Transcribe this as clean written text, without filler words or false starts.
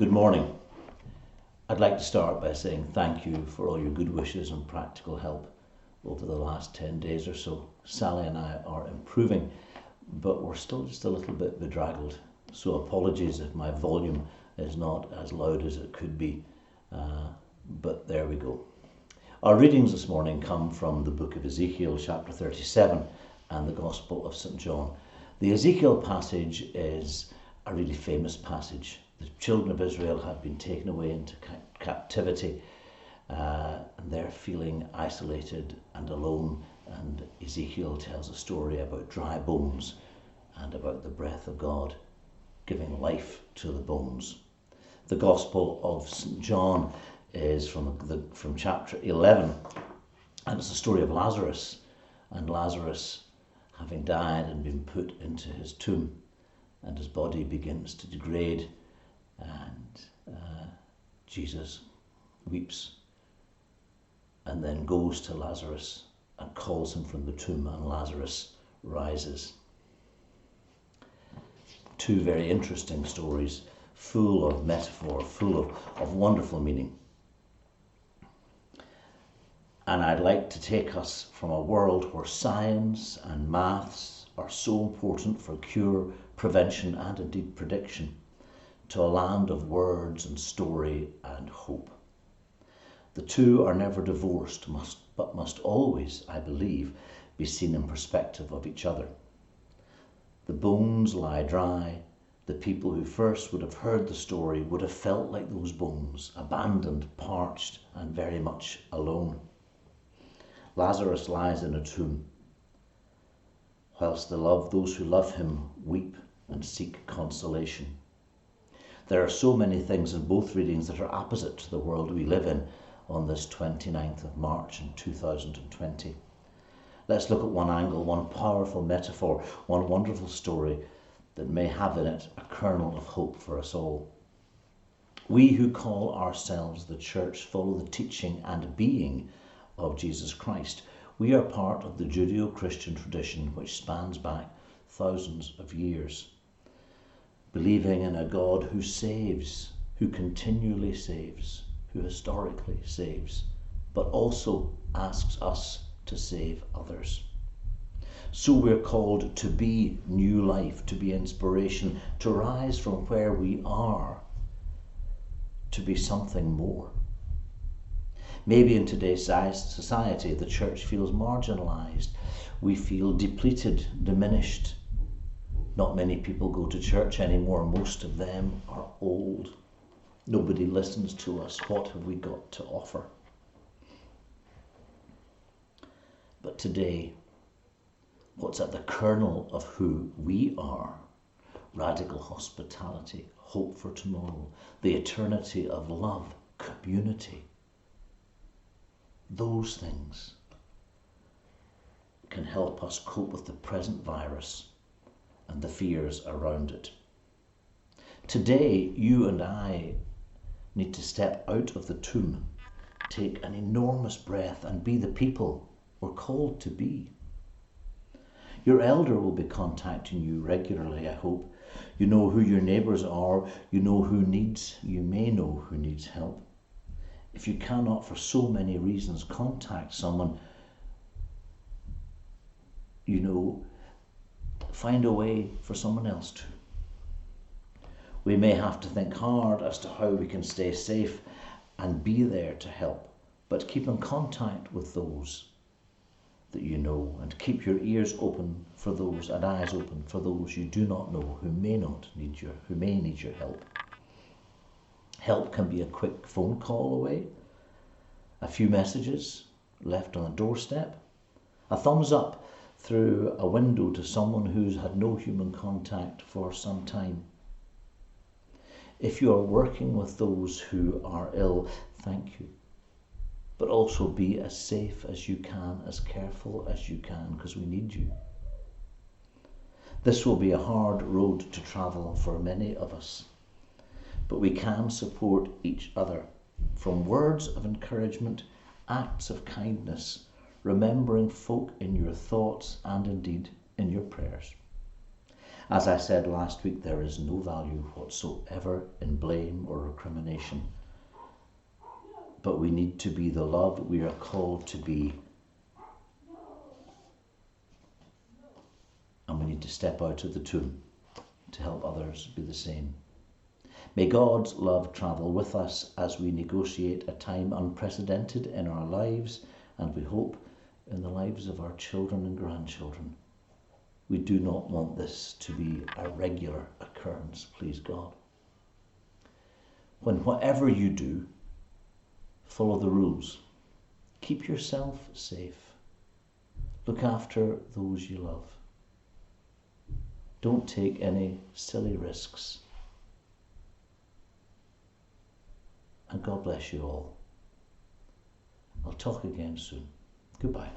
Good morning. I'd like to start by saying thank you for all your good wishes and practical help over the last 10 days or so. Sally and I are improving, but we're still just a little bit bedraggled. So apologies if my volume is not as loud as it could be, but there we go. Our readings this morning come from the book of Ezekiel, chapter 37, and the Gospel of St. John. The Ezekiel passage is a really famous passage. The children of Israel had been taken away into captivity, and they're feeling isolated and alone, and Ezekiel tells a story about dry bones and about the breath of God giving life to the bones. The Gospel of St. John is from chapter 11, and it's the story of Lazarus, and Lazarus having died and been put into his tomb, and his body begins to degrade, and Jesus weeps and then goes to Lazarus and calls him from the tomb, and Lazarus rises. Two very interesting stories, full of metaphor, full of wonderful meaning. And I'd like to take us from a world where science and maths are so important for cure, prevention and indeed prediction, to a land of words and story and hope. The two are never divorced, but must always, I believe, be seen in perspective of each other. The bones lie dry. The people who first would have heard the story would have felt like those bones, abandoned, parched, and very much alone. Lazarus lies in a tomb, whilst those who love him weep and seek consolation. There are so many things in both readings that are opposite to the world we live in on this 29th of March in 2020. Let's look at one angle, one powerful metaphor, one wonderful story that may have in it a kernel of hope for us all. We who call ourselves the Church follow the teaching and being of Jesus Christ. We are part of the Judeo-Christian tradition which spans back thousands of years, believing in a God who saves, who continually saves, who historically saves, but also asks us to save others. So we're called to be new life, to be inspiration, to rise from where we are, to be something more. Maybe in today's society, the church feels marginalised. We feel depleted, diminished. Not many people go to church anymore. Most of them are old. Nobody listens to us. What have we got to offer? But today, what's at the kernel of who we are? Radical hospitality, hope for tomorrow, the eternity of love, community. Those things can help us cope with the present virus and the fears around it. Today, you and I need to step out of the tomb, take an enormous breath and be the people we're called to be. Your elder will be contacting you regularly, I hope. You know who your neighbours are, you may know who needs help. If you cannot, for so many reasons, contact someone, find a way for someone else to. We may have to think hard as to how we can stay safe and be there to help, but keep in contact with those that you know, and keep your ears open for those and eyes open for those you do not know who may need your help. Help can be a quick phone call away, a few messages left on a doorstep, a thumbs up through a window to someone who's had no human contact for some time. If you are working with those who are ill, thank you. But also be as safe as you can, as careful as you can, because we need you. This will be a hard road to travel for many of us, but we can support each other from words of encouragement, acts of kindness, remembering folk in your thoughts and indeed in your prayers. As I said last week, there is no value whatsoever in blame or recrimination. But we need to be the love we are called to be. And we need to step out of the tomb to help others be the same. May God's love travel with us as we negotiate a time unprecedented in our lives, and we hope in the lives of our children and grandchildren. We do not want this to be a regular occurrence, please God. When whatever you do, follow the rules. Keep yourself safe. Look after those you love. Don't take any silly risks. And God bless you all. I'll talk again soon. Goodbye.